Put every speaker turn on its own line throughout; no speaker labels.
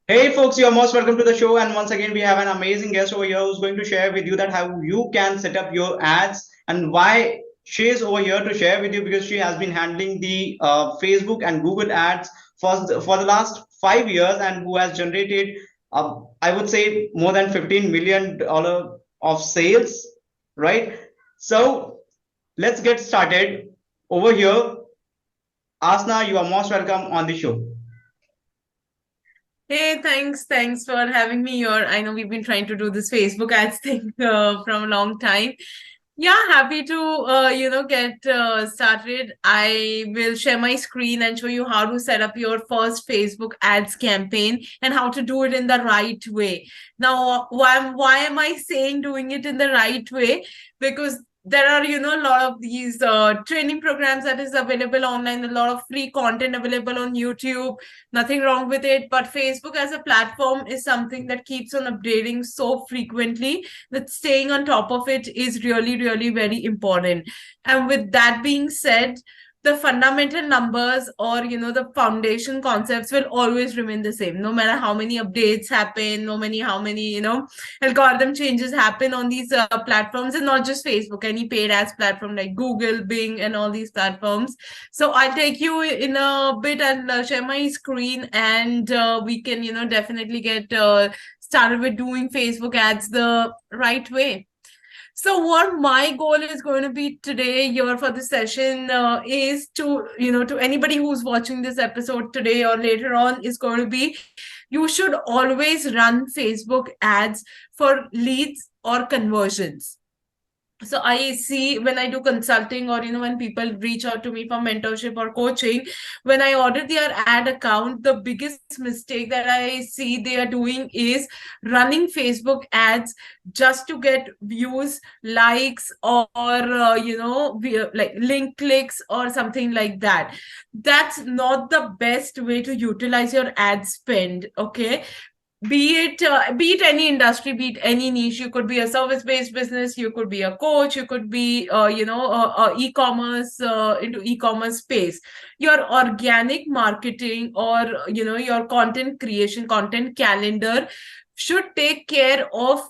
Hey folks, you're most welcome to the show. And once again, we have an amazing guest over here who's going to share with you that how you can set up your ads and why she is over here to share with you because she has been handling the Facebook and Google ads for the last 5 years and who has generated, I would say, more than $15 million of sales, right? So let's get started. Over here, Asna, you are most welcome on the show.
Hey, thanks for having me here. I know we've been trying to do this Facebook ads thing from a long time. Yeah, happy to get started. I will share my screen and show you how to set up your first Facebook ads campaign and how to do it in the right way. Now, why am I saying doing it in the right way? Because there are a lot of these training programs that is available online, a lot of free content available on YouTube. Nothing wrong with it, but Facebook as a platform is something that keeps on updating so frequently that staying on top of it is really very important. And with that being said, the fundamental numbers or the foundation concepts will always remain the same no matter how many updates happen, no many how many algorithm changes happen on these platforms, and not just Facebook, any paid ads platform like Google, Bing, and all these platforms. So I'll take you in a bit and share my screen, and we can definitely get started with doing Facebook ads the right way. So what my goal is going to be today here for the session is to, to anybody who's watching this episode today or later on, is going to be, you should always run Facebook ads for leads or conversions. So I see when I do consulting, or when people reach out to me for mentorship or coaching, when I audit their ad account, the biggest mistake that I see they are doing is running Facebook ads just to get views, likes, or like link clicks or something like that. That's not the best way to utilize your ad spend. Okay, be it any industry, be it any niche. You could be a service based business, you could be a coach, you could be e-commerce, into e-commerce space. Your organic marketing or your content creation, content calendar should take care of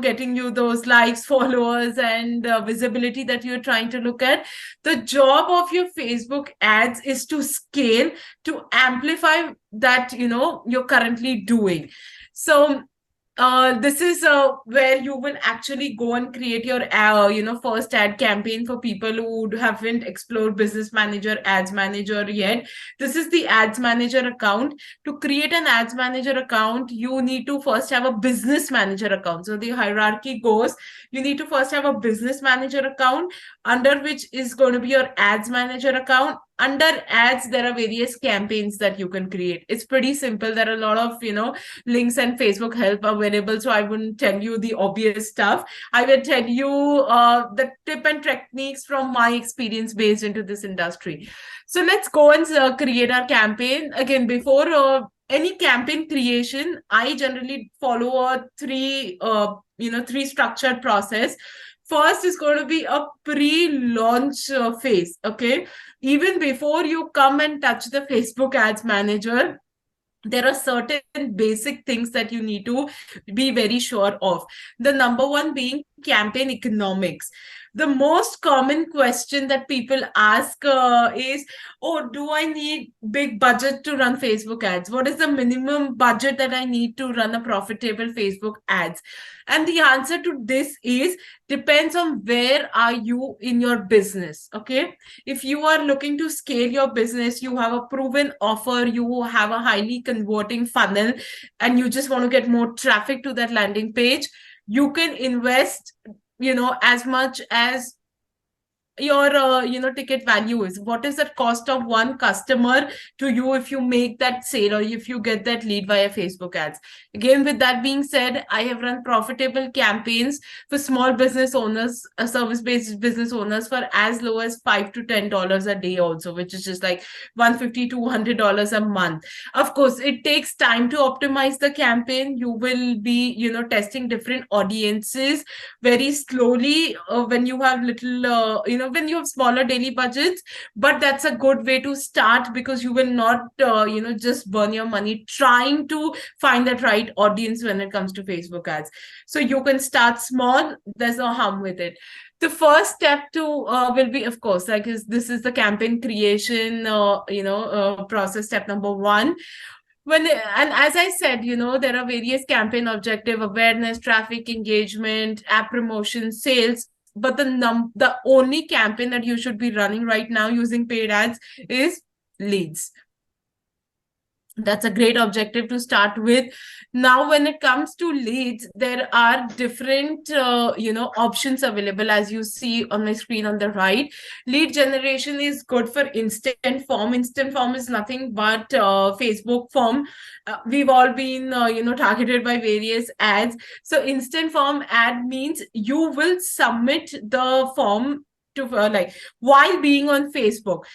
getting you those likes, followers, and visibility that you're trying to look at. The job of your Facebook ads is to scale, to amplify that you're currently doing. So this is where you will actually go and create your first ad campaign. For people who haven't explored business manager, ads manager yet, this is the ads manager account. To create an ads manager account, you need to first have a business manager account. So the hierarchy goes, you need to first have a business manager account, under which is going to be your ads manager account. Under ads, there are various campaigns that you can create. It's pretty simple. There are a lot of links and Facebook help available, so I wouldn't tell you the obvious stuff. I will tell you the tip and techniques from my experience based into this industry. So let's go and create our campaign. Again, before any campaign creation, I generally follow a three structured process. First is going to be a pre-launch phase. Okay, even before you come and touch the Facebook ads manager, there are certain basic things that you need to be very sure of. The number one being campaign economics. The most common question that people ask is, oh, do I need big budget to run Facebook ads? What is the minimum budget that I need to run a profitable Facebook ads? And the answer to this is, depends on where are you in your business. Okay, if you are looking to scale your business, you have a proven offer, you have a highly converting funnel, and you just want to get more traffic to that landing page, you can invest as much as your ticket value is. What is the cost of one customer to you if you make that sale or if you get that lead via Facebook ads? Again, with that being said, I have run profitable campaigns for small business owners, service based business owners, for as low as $5 to $10 a day also, which is just like $150 to $200 a month. Of course, it takes time to optimize the campaign. You will be testing different audiences very slowly when you have little when you have smaller daily budgets, but that's a good way to start, because you will not just burn your money trying to find that right audience when it comes to Facebook ads. So you can start small, there's no harm with it. The first step to will be, of course, like this is the campaign creation process. Step number one, and as I said, there are various campaign objective: awareness, traffic, engagement, app promotion, sales. But the only campaign that you should be running right now using paid ads is leads. That's a great objective to start with. Now, when it comes to leads, there are different options available, as you see on my screen on the right. Lead generation is good for instant form. Instant form is nothing but Facebook form. We've all been targeted by various ads. So instant form ad means you will submit the form to while being on Facebook.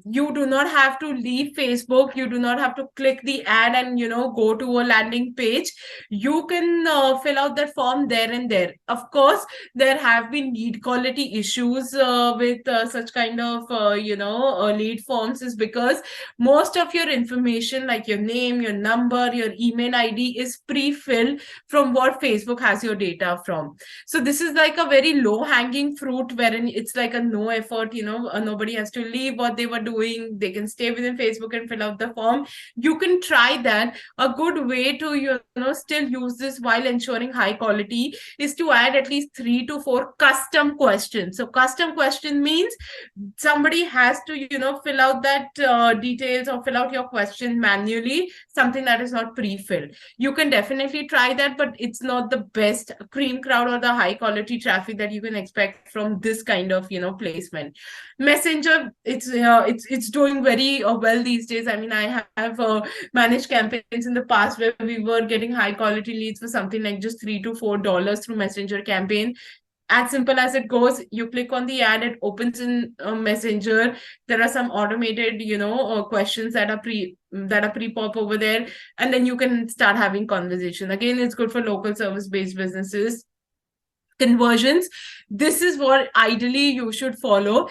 You do not have to leave Facebook. You do not have to click the ad and go to a landing page. You can fill out that form there and there. Of course, there have been lead quality issues with such kind of lead forms, is because most of your information, like your name, your number, your email ID, is pre-filled from what Facebook has your data from. So this is like a very low hanging fruit, wherein it's like a no effort, nobody has to leave what they were doing. They can stay within Facebook and fill out the form. You can try that. A good way to still use this while ensuring high quality is to add at least 3 to 4 custom questions. So custom question means somebody has to fill out that details, or fill out your question manually, something that is not pre-filled. You can definitely try that, but it's not the best cream crowd or the high quality traffic that you can expect from this kind of placement. Messenger, it's doing very well these days. I mean, I have managed campaigns in the past where we were getting high quality leads for something like just $3 to $4 through Messenger campaign. As simple as it goes. You click on the ad, it opens in Messenger. There are some automated questions that are pre-pop over there, and then you can start having conversation. Again, it's good for local service based businesses. Conversions, this is what ideally you should follow,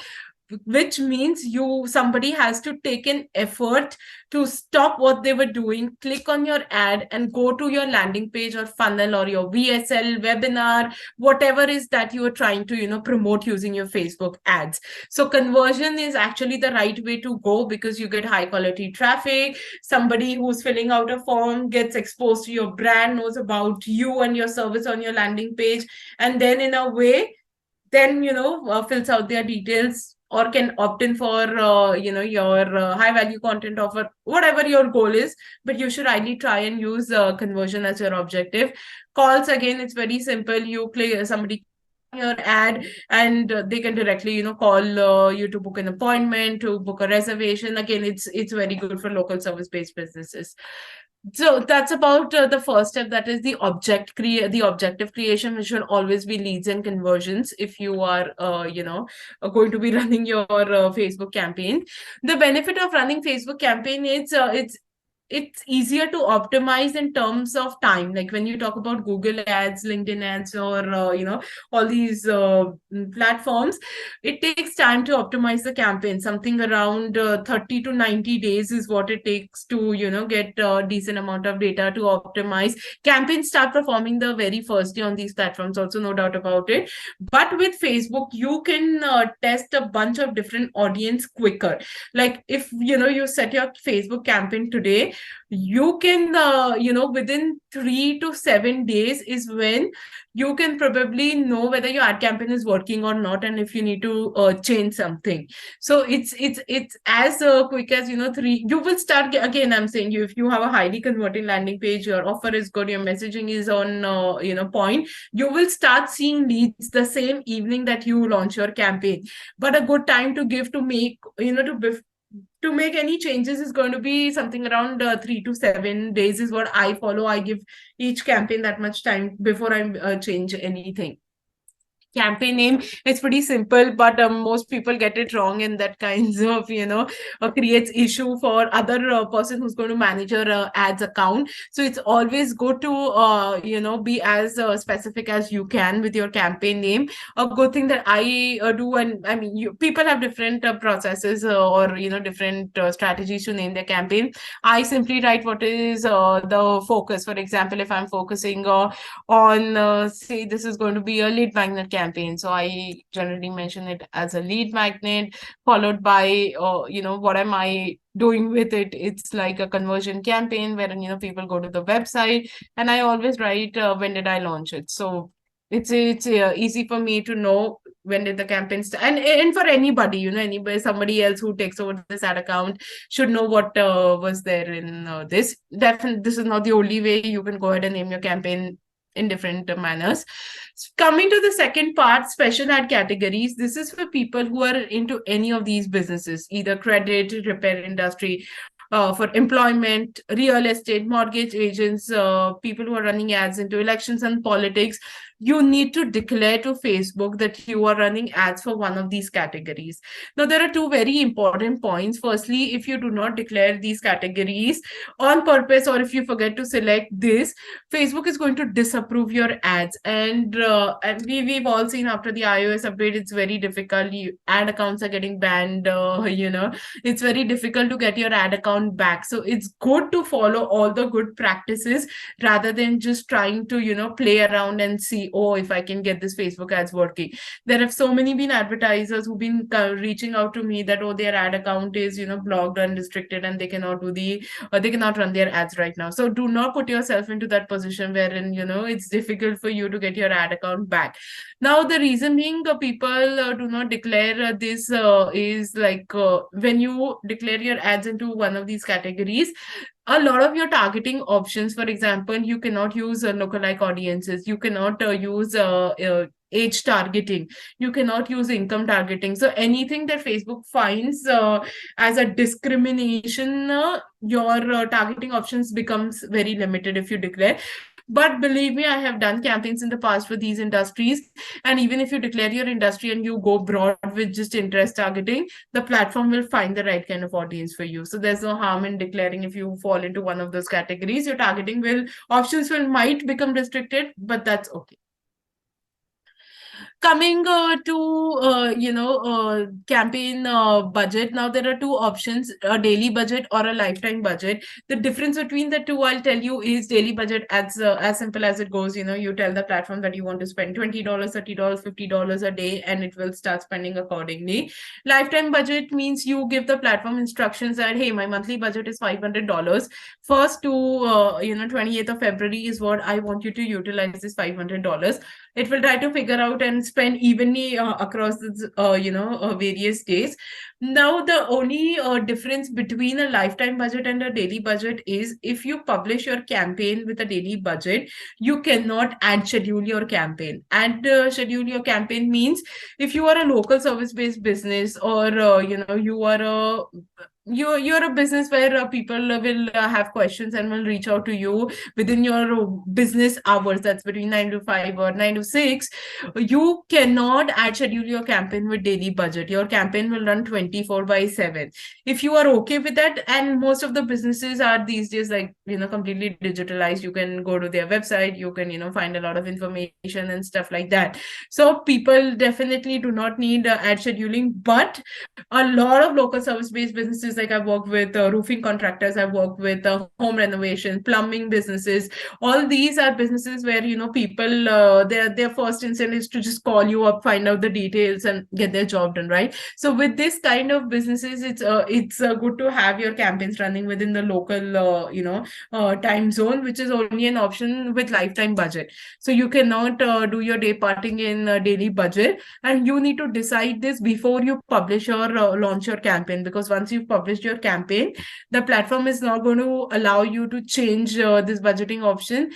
which means somebody has to take an effort to stop what they were doing, click on your ad, and go to your landing page or funnel or your VSL webinar, whatever is that you are trying to promote using your Facebook ads. So conversion is actually the right way to go, because you get high quality traffic. Somebody who's filling out a form gets exposed to your brand, knows about you and your service on your landing page, and then in a way fills out their details, or can opt in for your high value content offer, whatever your goal is. But you should ideally try and use conversion as your objective. Calls, again, it's very simple. You click, somebody your ad, and they can directly call you to book an appointment, to book a reservation. Again, it's very good for local service based businesses. So that's about the first step, that is the objective creation, which should always be leads and conversions if you are going to be running your Facebook campaign. The benefit of running Facebook campaign is it's easier to optimize in terms of time. Like when you talk about Google ads, LinkedIn ads, or all these platforms, it takes time to optimize the campaign. Something around 30 to 90 days is what it takes to get a decent amount of data to optimize. Campaigns start performing the very first day on these platforms also, no doubt about it. But with Facebook, you can test a bunch of different audience quicker. Like if you set your Facebook campaign today, you can within 3 to 7 days is when you can probably know whether your ad campaign is working or not, and if you need to change something. So it's as quick as you will start. Again, I'm saying, if you have a highly converting landing page, your offer is good, your messaging is on point, you will start seeing leads the same evening that you launch your campaign. But a good time to give to make to make any changes is going to be something around 3 to 7 days is what I follow. I give each campaign that much time before I change anything. campaign name, it's pretty simple, but most people get it wrong, and that kinds of creates issue for other person who's going to manage your ads account. So it's always good to be as specific as you can with your campaign name. A good thing that I do, and I mean, people have different processes or different strategies to name their campaign. I simply write what is the focus. For example, if I'm focusing on say this is going to be a lead magnet campaign, so I generally mention it as a lead magnet, followed by what am I doing with it. It's like a conversion campaign wherein people go to the website, and I always write when did I launch it. So it's easy for me to know when did the campaign start. And for anybody, anybody, somebody else who takes over this ad account should know what was there in this. Definitely, this is not the only way. You can go ahead and name your campaign in different manners. Coming to the second part, special ad categories. This is for people who are into any of these businesses, either credit, repair industry, for employment, real estate, mortgage agents, people who are running ads into elections and politics. You need to declare to Facebook that you are running ads for one of these categories. Now, there are two very important points. Firstly, if you do not declare these categories on purpose, or if you forget to select this, Facebook is going to disapprove your ads. And we've all seen after the iOS update, it's very difficult. Ad accounts are getting banned. It's very difficult to get your ad account back. So it's good to follow all the good practices rather than just trying to play around and see, oh, if I can get this Facebook ads working. There have so many been advertisers who've been reaching out to me that, oh, their ad account is blocked and restricted, and they cannot do the they cannot run their ads right now. So do not put yourself into that position wherein it's difficult for you to get your ad account back. Now, the reason being people do not declare this is like when you declare your ads into one of these categories, a lot of your targeting options, for example, you cannot use lookalike audiences, you cannot use age targeting, you cannot use income targeting. So anything that Facebook finds as a discrimination, your targeting options becomes very limited if you declare. But believe me, I have done campaigns in the past for these industries. And even if you declare your industry and you go broad with just interest targeting, the platform will find the right kind of audience for you. So there's no harm in declaring if you fall into one of those categories. Your targeting options might become restricted, but that's okay. Coming to campaign budget. Now there are two options: a daily budget or a lifetime budget. The difference between the two, I'll tell you, is daily budget, as simple as it goes. You tell the platform that you want to spend $20, $30, $50 a day, and it will start spending accordingly. Lifetime budget means you give the platform instructions that, hey, my monthly budget is $500. First to 28th of February is what I want you to utilize this $500. It will try to figure out and spend evenly across the various days. Now, the only difference between a lifetime budget and a daily budget is, if you publish your campaign with a daily budget, you cannot ad schedule your campaign. And schedule your campaign means, if you are a local service based business, or you are you're a business where people will have questions and will reach out to you within your business hours, that's between 9 to 5 or 9 to 6, you cannot ad schedule your campaign with daily budget. Your campaign will run 24 by 7. If you are okay with that, and most of the businesses are these days like completely digitalized, you can go to their website, you can find a lot of information and stuff like that. So people definitely do not need ad scheduling. But a lot of local service based businesses, like I've worked with roofing contractors, I've worked with home renovation, plumbing businesses. All these are businesses where people their first instinct is to just call you up, find out the details, and get their job done, right? So with this kind of businesses, it's good to have your campaigns running within the local time zone, which is only an option with lifetime budget. So you cannot do your day parting in daily budget, and you need to decide this before you publish or launch your campaign, because once you've published your campaign, the platform is not going to allow you to change this budgeting option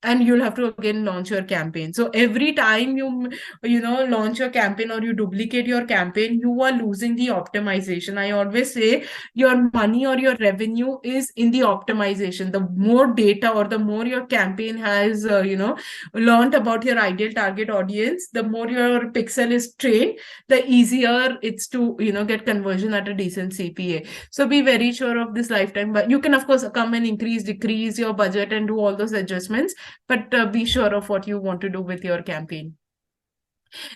and you'll have to again launch your campaign. So every time you launch your campaign or you duplicate your campaign, you are losing the optimization. I always say your money or your revenue is in the optimization. The more data or the more your campaign has learned about your ideal target audience, the more your pixel is trained, the easier it's to get conversion at a decent CPA. So be very sure of this lifetime. But you can of course come and decrease your budget and do all those adjustments, but be sure of what you want to do with your campaign.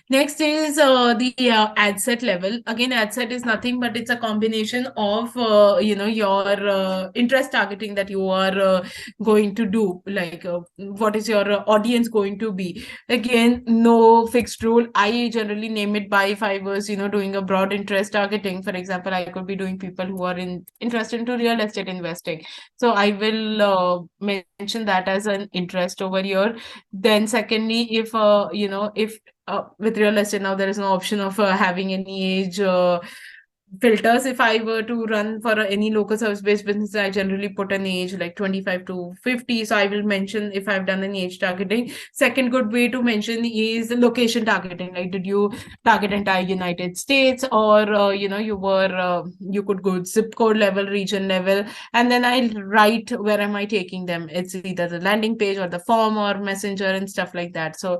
Next is the ad set level. Again, ad set is nothing but it's a combination of your interest targeting that you are going to do. Like what is your audience going to be? Again, no fixed rule. I generally name it by if I was doing a broad interest targeting. For example, I could be doing people who are interested into real estate investing. So I will mention that as an interest over here. Then secondly, if with real estate now there is no option of having any age filters. If I were to run for any local service based business, I generally put an age like 25 to 50. So I will mention if I've done an age targeting. Second good way to mention is location targeting. Like, did you target entire United States, or you could go zip code level, region level, and then I'll write where am I taking them. It's either the landing page or the form or messenger and stuff like that. So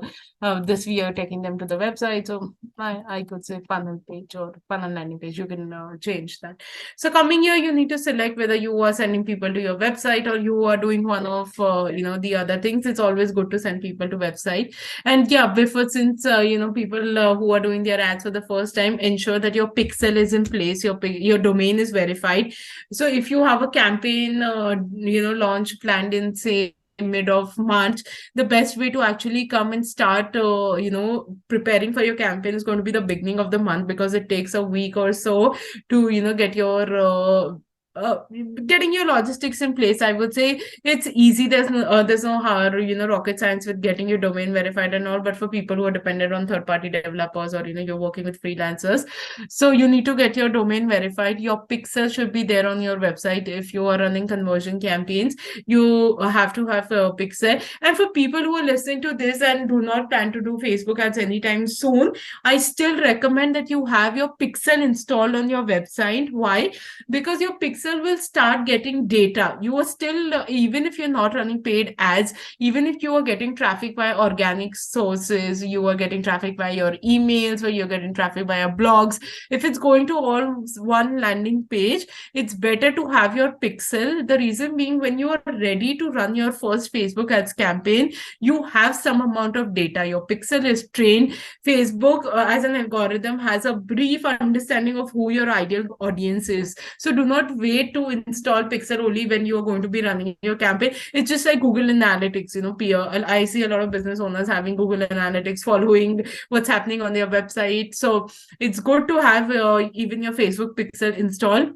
this we are taking them to the website. So I could say funnel page or funnel landing page. You can change that. So coming here, you need to select whether you are sending people to your website or you are doing one of the other things. It's always good to send people to website. And yeah, before, since people who are doing their ads for the first time, ensure that your pixel is in place, your domain is verified. So if you have a campaign launch planned in, say, mid of March, the best way to actually come and start preparing for your campaign is going to be the beginning of the month, because it takes a week or so to get your uh, getting your logistics in place. I would say it's easy. There's no hard rocket science with getting your domain verified and all. But for people who are dependent on third party developers, or you're working with freelancers, so you need to get your domain verified. Your pixel should be there on your website. If you are running conversion campaigns, you have to have a pixel. And for people who are listening to this and do not plan to do Facebook ads anytime soon, I still recommend that you have your pixel installed on your website. Why? Because your pixel will start getting data. You are still, even if you're not running paid ads, even if you are getting traffic via organic sources, you are getting traffic via your emails, or you're getting traffic via blogs, if it's going to all one landing page, it's better to have your pixel. The reason being, when you are ready to run your first Facebook ads campaign, you have some amount of data. Your pixel is trained. Facebook, as an algorithm, has a brief understanding of who your ideal audience is. So do not wait to install pixel only when you are going to be running your campaign. It's just like Google Analytics. Peer. I see a lot of business owners having Google Analytics, following what's happening on their website. So it's good to have even your Facebook pixel installed.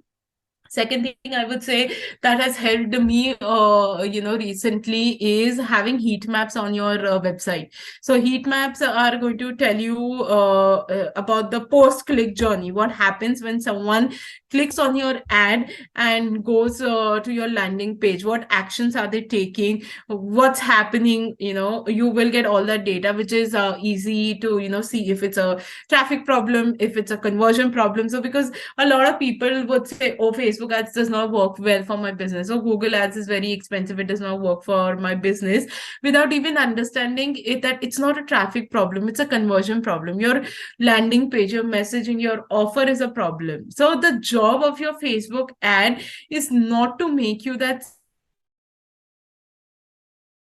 Second thing I would say that has helped me, recently, is having heat maps on your website. So heat maps are going to tell you about the post-click journey. What happens when someone clicks on your ad and goes to your landing page? What actions are they taking? What's happening? You will get all that data, which is easy to see if it's a traffic problem, if it's a conversion problem. So because a lot of people would say, oh, Facebook ads does not work well for my business, or Google ads is very expensive, it does not work for my business, without even understanding that it's not a traffic problem, it's a conversion problem. Your landing page, your messaging, your offer is a problem. So the job of your Facebook ad is not to make you that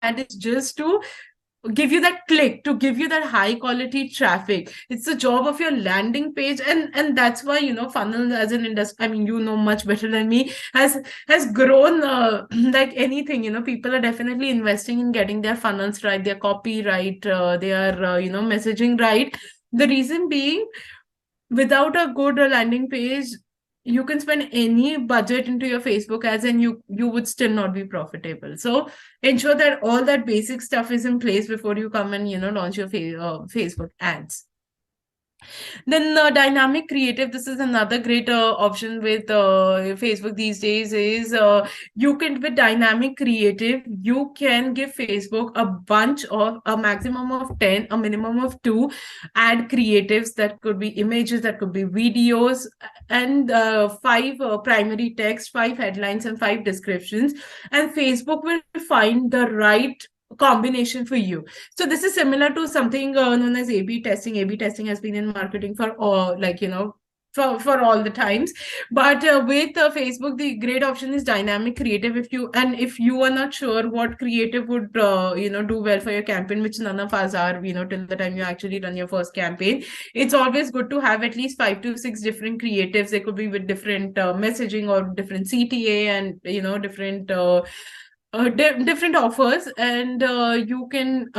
ad is just to give you that click, to give you that high quality traffic. It's the job of your landing page. And that's why funnel as an industry, I mean, much better than me, has grown like anything. People are definitely investing in getting their funnels right, their copy right, their messaging right. The reason being, without a good landing page, you can spend any budget into your Facebook ads and you would still not be profitable. So ensure that all that basic stuff is in place before you come and launch your Facebook ads. Then dynamic creative, this is another great option with Facebook these days is you can, with dynamic creative, you can give Facebook a bunch of, a maximum of 10, a minimum of 2 ad creatives that could be images, that could be videos, and 5 primary text, 5 headlines, and 5 descriptions. And Facebook will find the right combination for you. So this is similar to something known as A/B testing. A/B testing has been in marketing for all, like, for all the times. But with Facebook, the great option is dynamic creative. If you are not sure what creative would do well for your campaign, which none of us are, till the time you actually run your first campaign, it's always good to have at least 5 to 6 different creatives. They could be with different messaging or different CTA, and different different offers, and you can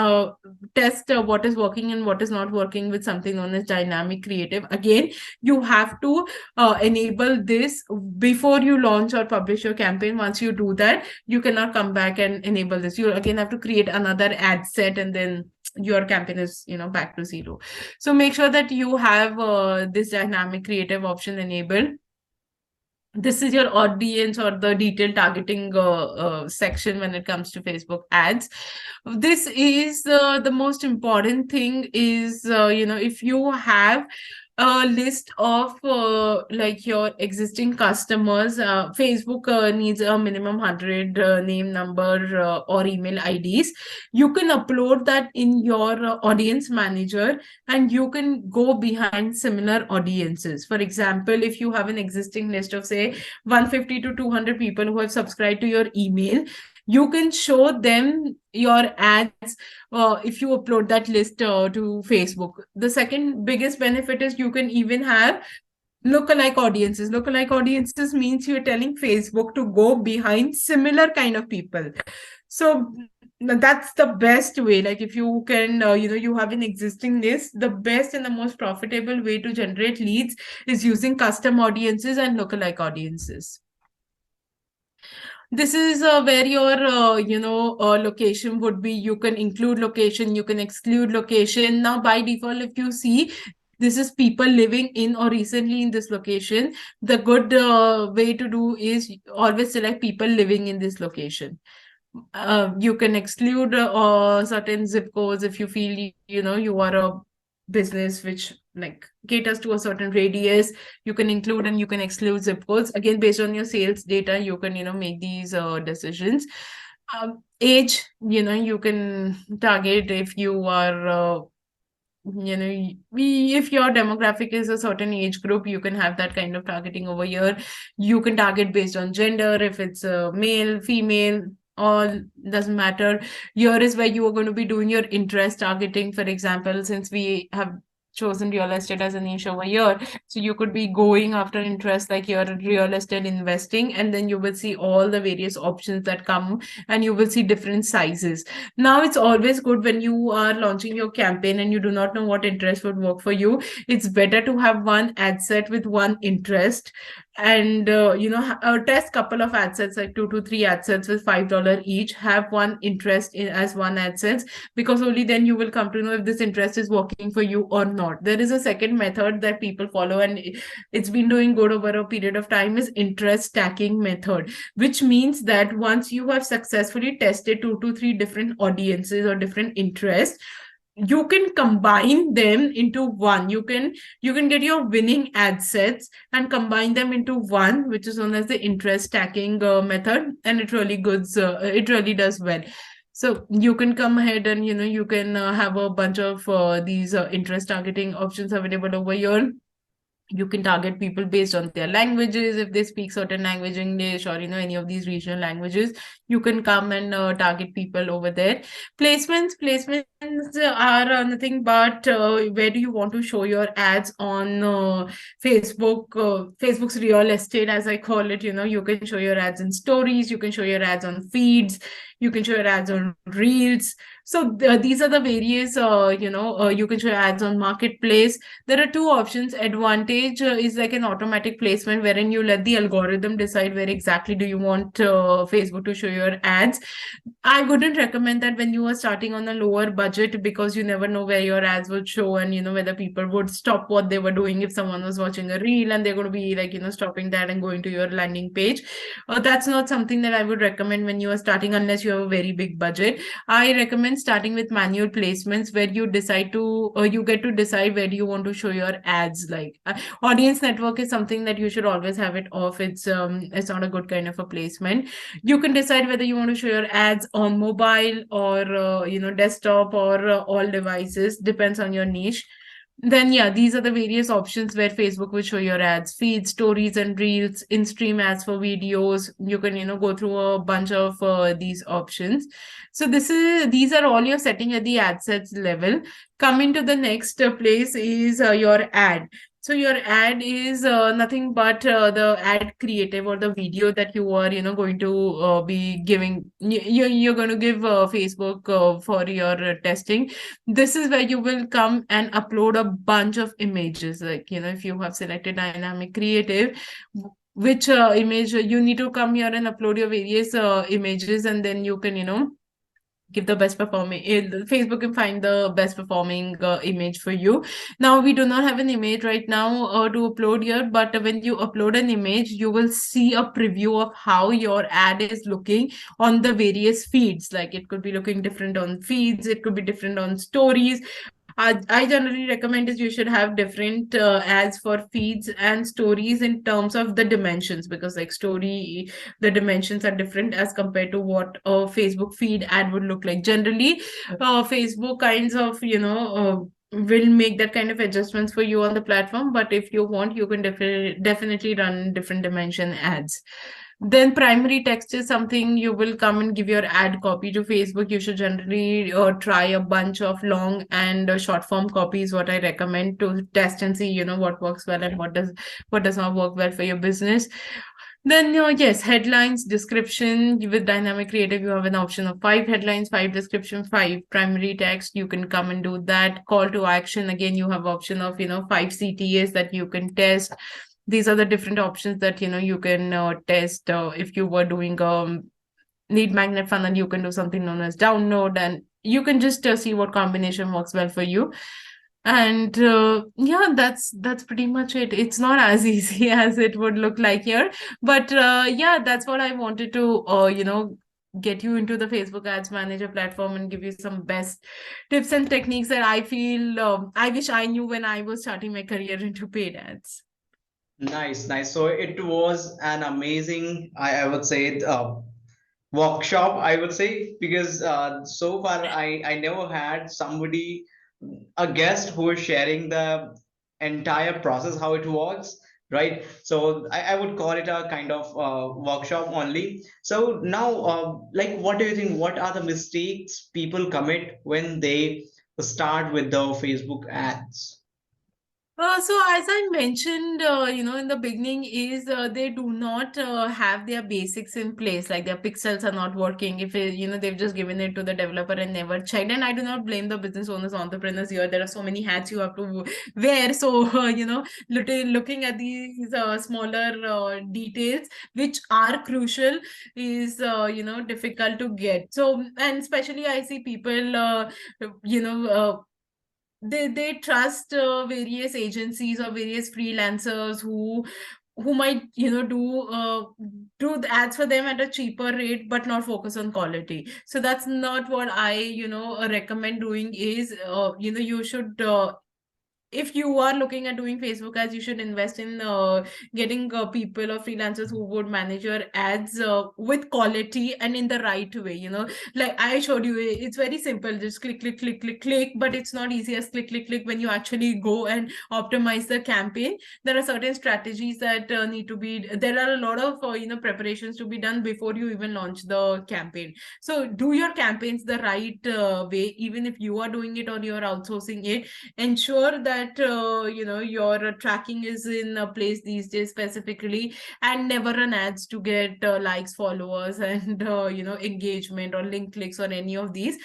test what is working and what is not working with something known as dynamic creative. Again, you have to enable this before you launch or publish your campaign. Once you do that, you cannot come back and enable this. You again have to create another ad set, and then your campaign is back to zero. So make sure that you have this dynamic creative option enabled. This is your audience or the detailed targeting section when it comes to Facebook ads. This is the most important thing is, if you have a list of like your existing customers, Facebook needs a minimum 100 name, number, or email IDs. You can upload that in your audience manager, and you can go behind similar audiences. For example, if you have an existing list of, say, 150 to 200 people who have subscribed to your email, you can show them your ads if you upload that list to Facebook. The second biggest benefit is you can even have lookalike audiences. Lookalike audiences means you're telling Facebook to go behind similar kind of people. So that's the best way. Like, if you can, you have an existing list, the best and the most profitable way to generate leads is using custom audiences and lookalike audiences. This is where your location would be. You can include location, you can exclude location. Now by default, if you see, this is people living in or recently in this location, the good way to do is always select people living in this location. You can exclude certain zip codes if you feel you are a business which like caters to a certain radius. You can include and you can exclude zip codes. Again, based on your sales data, you can make these decisions. Age, you can target if you are if your demographic is a certain age group, you can have that kind of targeting over here. You can target based on gender, if it's a male, female, all doesn't matter. Here is where you are going to be doing your interest targeting. For example, since we have chosen real estate as a niche over here, so you could be going after interest like your real estate investing, and then you will see all the various options that come, and you will see different sizes. Now it's always good when you are launching your campaign and you do not know what interest would work for you. It's better to have one ad set with one interest, and test couple of ad sets, like 2 to 3 ad sets with $5 each. Have one interest in as one ad sets, because only then you will come to know if this interest is working for you or not. There is a second method that people follow, and it's been doing good over a period of time, is interest stacking method, which means that once you have successfully tested 2 to 3 different audiences or different interests, you can combine them into one. You can get your winning ad sets and combine them into one, which is known as the interest stacking method, and it really does well. So you can come ahead and you can have a bunch of these interest targeting options available over here. You can target people based on their languages. If they speak certain language, English, or any of these regional languages, you can come and target people over there. Placements are nothing but where do you want to show your ads on Facebook's real estate, as I call it. You can show your ads in stories, you can show your ads on feeds, You can show your ads on Reels. So these are the various, you can show ads on Marketplace. There are two options. Advantage is like an automatic placement wherein you let the algorithm decide where exactly do you want Facebook to show your ads. I wouldn't recommend that when you are starting on a lower budget, because you never know where your ads would show, and whether people would stop what they were doing if someone was watching a reel and they're going to be like stopping that and going to your landing page. That's not something that I would recommend when you are starting, unless you have a very big budget. I recommend starting with manual placements where you get to decide where do you want to show your ads. Like audience network is something that you should always have it off. It's not a good kind of a placement. You can decide whether you want to show your ads on mobile or desktop or all devices, depends on your niche. Then yeah, these are the various options where Facebook will show your ads: feed, stories and reels, in-stream ads for videos. You can go through a bunch of these options. So these are all your setting at the ad sets level. Coming to the next place is your ad. So your ad is nothing but the ad creative or the video that you are, going to be giving. You're going to give Facebook for your testing. This is where you will come and upload a bunch of images. Like, if you have selected dynamic creative, which image you need to come here and upload your various images, and then you can, give the best performing. Facebook can find the best performing image for you. Now we do not have an image right now to upload here, but when you upload an image, you will see a preview of how your ad is looking on the various feeds. Like, it could be looking different on feeds, it could be different on stories. I generally recommend is you should have different ads for feeds and stories in terms of the dimensions, because like story, the dimensions are different as compared to what a Facebook feed ad would look like. Generally, Facebook kinds of, will make that kind of adjustments for you on the platform. But if you want, you can definitely run different dimension ads. Then primary text is something you will come and give your ad copy to Facebook. You should generally try a bunch of long and short form copies, what I recommend, to test and see, what works well and what does not work well for your business. Then, yes, headlines, description. With dynamic creative, you have an option of 5 headlines, 5 description, 5 primary text. You can come and do that. Call to action. Again, you have option of, 5 CTAs that you can test. These are the different options that, you can test. If you were doing lead magnet funnel, you can do something known as download, and you can just see what combination works well for you. And yeah, that's pretty much it. It's not as easy as it would look like here, but yeah, that's what I wanted to get you into the Facebook Ads Manager platform and give you some best tips and techniques that I feel I wish I knew when I was starting my career into paid ads.
Nice, nice. So it was an amazing, I would say, workshop, I would say, because so far I never had somebody, a guest who is sharing the entire process, how it works, right? So I would call it a kind of workshop only. So now, like, what do you think? What are the mistakes people commit when they start with the Facebook ads?
So as I mentioned, in the beginning, is they do not have their basics in place, like their pixels are not working. If they've just given it to the developer and never checked. And I do not blame the business owners, entrepreneurs here. There are so many hats you have to wear. So looking at these smaller details, which are crucial, is difficult to get. So, and especially I see people, you know. They trust various agencies or various freelancers who might do the ads for them at a cheaper rate but not focus on quality. So that's not what I recommend doing. Is you should if you are looking at doing Facebook ads, you should invest in getting people or freelancers who would manage your ads with quality and in the right way. Like I showed you, it's very simple. Just click, click, click, click, click. But it's not easy as click, click, click when you actually go and optimize the campaign. There are certain strategies that need to be. There are a lot of preparations to be done before you even launch the campaign. So do your campaigns the right way, even if you are doing it or you're outsourcing it. Ensure that that your tracking is in a place these days specifically, and never run ads to get likes, followers, and engagement or link clicks or any of these.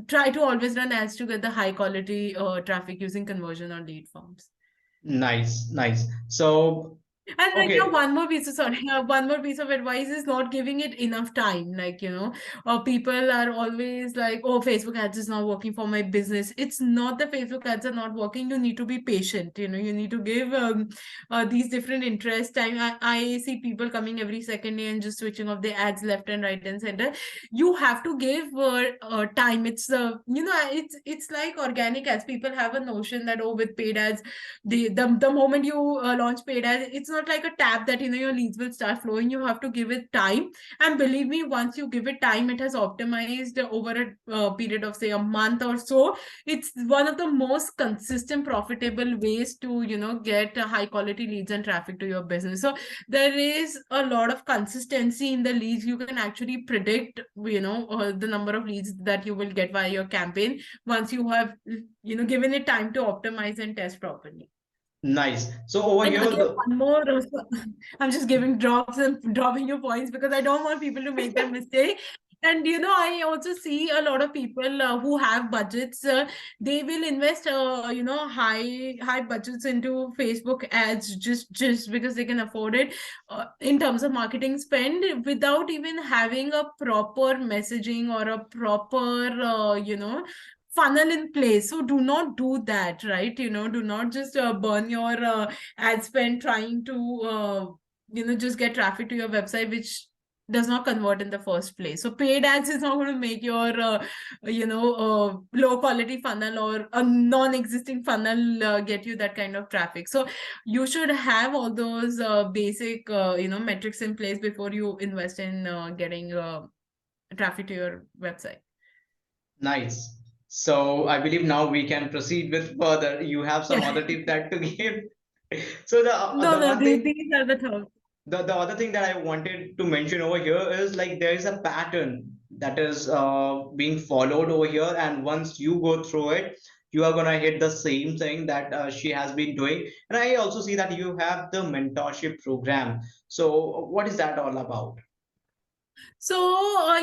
Try to always run ads to get the high quality traffic using conversion or lead forms.
Nice, nice. So,
And like,
okay,
one more piece of sorry, one more piece of advice is not giving it enough time. Like, people are always like, oh, Facebook ads is not working for my business. It's not the Facebook ads are not working. You need to be patient. You need to give these different interests time. I see people coming every second day and just switching off the ads left and right and center. You have to give time. It's like organic ads. People have a notion that, oh, with paid ads, the moment you launch paid ads, it's not like a tap that your leads will start flowing. You have to give it time, and believe me, once you give it time, it has optimized over a period of say a month or so. It's one of the most consistent profitable ways to get high quality leads and traffic to your business. So there is a lot of consistency in the leads. You can actually predict the number of leads that you will get via your campaign once you have given it time to optimize and test properly.
nice. So over
And
here,
again,
the
one more, I'm just giving drops and dropping your points because I don't want people to make that mistake. And I also see a lot of people who have budgets. They will invest, high budgets into Facebook ads just because they can afford it, in terms of marketing spend, without even having a proper messaging or a proper, funnel in place. So do not do that, right? Do not just burn your ad spend trying to just get traffic to your website, which does not convert in the first place. So paid ads is not going to make your low quality funnel or a non-existing funnel get you that kind of traffic. So you should have all those basic metrics in place before you invest in getting traffic to your website.
nice. So I believe now we can proceed with further. You have some
Yeah.
other tip that to give. So
No,
the
no,
one thing,
these are the top.
the other thing that I wanted to mention over here is like there is a pattern that is being followed over here, and once you go through it, you are gonna hit the same thing that she has been doing. And I also see that you have the mentorship program. So what is that all about?
So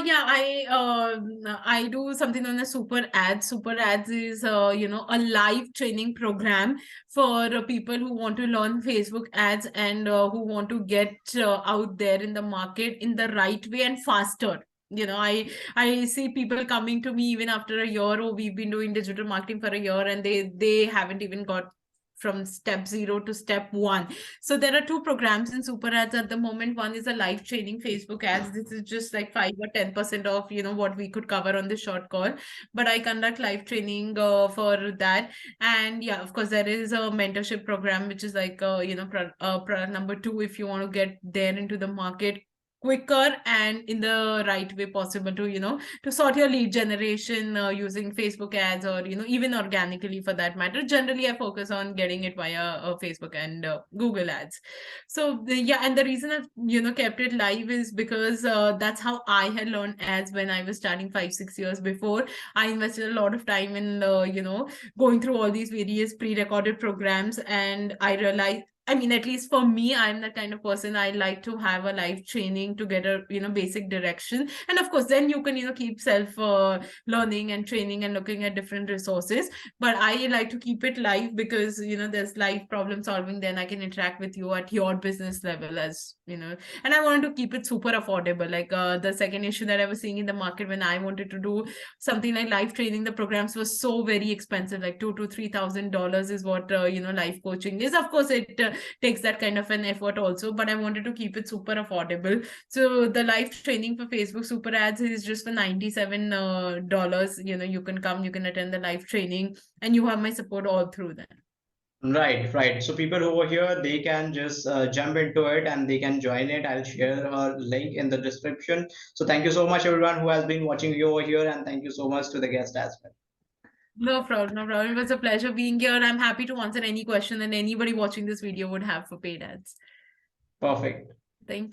yeah, I do something on a super ads. Super ads is a live training program for people who want to learn Facebook ads and who want to get out there in the market in the right way and faster. I see people coming to me even after a year. Oh, we've been doing digital marketing for a year, and they haven't even got from step 0 to step 1. So there are two programs in super ads at the moment. One is a live training Facebook ads. This is just like 5 or 10% of what we could cover on this short call, but I conduct live training for that. And yeah, of course, there is a mentorship program, which is like product number 2, if you want to get there into the market quicker and in the right way possible to to sort your lead generation using Facebook ads, or even organically for that matter. Generally I focus on getting it via Facebook and Google ads. So yeah, and the reason I've kept it live is because that's how I had learned ads when I was starting 5-6 years before. I invested a lot of time in going through all these various pre-recorded programs, and I realized, I mean, at least for me, I'm the kind of person, I like to have a live training to get a basic direction. And of course, then you can keep self learning and training and looking at different resources. But I like to keep it live because there's live problem solving. Then I can interact with you at your business level, as and I wanted to keep it super affordable. Like the second issue that I was seeing in the market when I wanted to do something like live training, the programs were so very expensive, like $2,000 to $3,000 is what life coaching is. Of course, it takes that kind of an effort also, but I wanted to keep it super affordable. So the live training for Facebook super ads is just for $97. You can come, you can attend the live training, and you have my support all through that.
Right, right. So people over here, they can just jump into it and they can join it. I'll share her link in the description. So thank you so much, everyone who has been watching you over here, and thank you so much to the guest as well.
No problem, no problem. It was a pleasure being here. I'm happy to answer any question that anybody watching this video would have for paid ads.
Perfect.
Thank you.